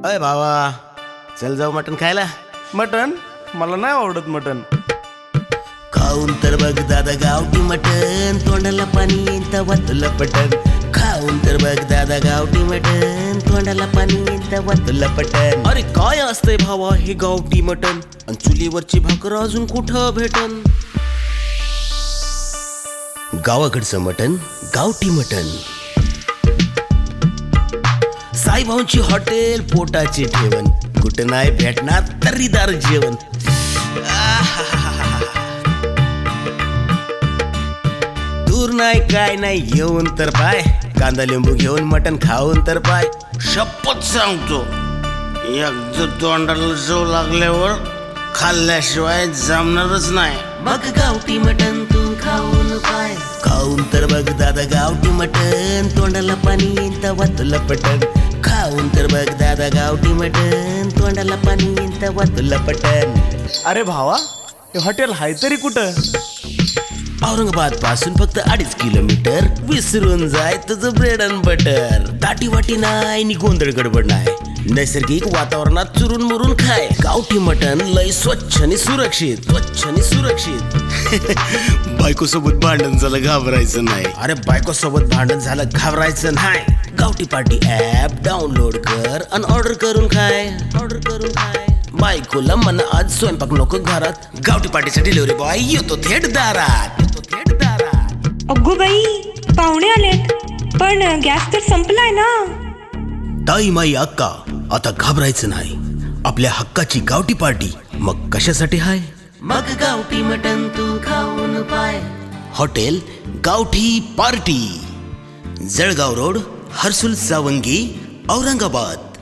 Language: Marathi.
अय भावा, चल जाऊ मटण खायला. मटन मला नाही आवडत मटन. खाऊन तर बघ दादा गावठी मटण, तोंडाला पाणी येईन तवा तुला पटन. खाऊन तर बघ दादा गावठी मटण, तोंडाला पाणी येईन तवा तुला पटन. अरे काय असतंय भावा हे गावठी मटण, आणि चुलीवरची भाकर अजून कुठं भेटन. गावाकडचं मटण गावठी मटण. साईभाऊंची हॉटेल पोटाची ठेवण, कुठं नाही भेटणार तर्रीदार जेवण. दूर नाही काय नाही येऊन तर पाय, कांदा लिंबू घेऊन मटण खाऊन तर पाय. शपथ सांगतो, एकदा तोंडाला चव लागल्यावर खाल्ल्याशिवाय जमणारच नाही. मग गावठी मटण तू खाऊन पाय. खाऊन तर बघ दादा गावठी मटण, तोंडाला पाणी येईन तवा तुला पटन. खाऊन तर बघ दादा गावठी मटण, तोंडाला पाणी येईन तवा तुला पटन. अरे भावा, हे हॉटेल हाय तरी कुठं? औरंगाबाद पासून फक्त 2.5 किलोमीटर. विसरून जाय तुझं ब्रेड अँड बटर. दाटी वाटी नाही नि गोंधळ गडबड नाही, नैसर्गिक वातावरणात चुरून मुरून खाय. गावठी मटण लय स्वच्छ आणि सुरक्षित, स्वच्छ आणि सुरक्षित. बायको सोबत भांडण झालं घाबरायचं नाही. अरे बायको सोबत भांडण झालं घाबरायचं नाही. गावठी पार्टी ऍप डाउनलोड कर आणि ऑर्डर करून खाय. ऑर्डर करून खाय. बायकोला म्हणा आज स्वयंपाक नको घरात, गावठी पार्टीचा डिलिव्हरी बॉय येतो थेट दारात. अगो बाई, पाहुणे आलेत, पण गॅस तर संपलाय ना. ताई माई अक्का, आता घाबरायचं नाही. आपल्या हक्काची गावठी पार्टी मग कशासाठी हाय. मग गावठी मटण तू खाऊन पाय. हॉटेल गावठी पार्टी, जळगाव रोड, हर्सुल सावंगी, औरंगाबाद.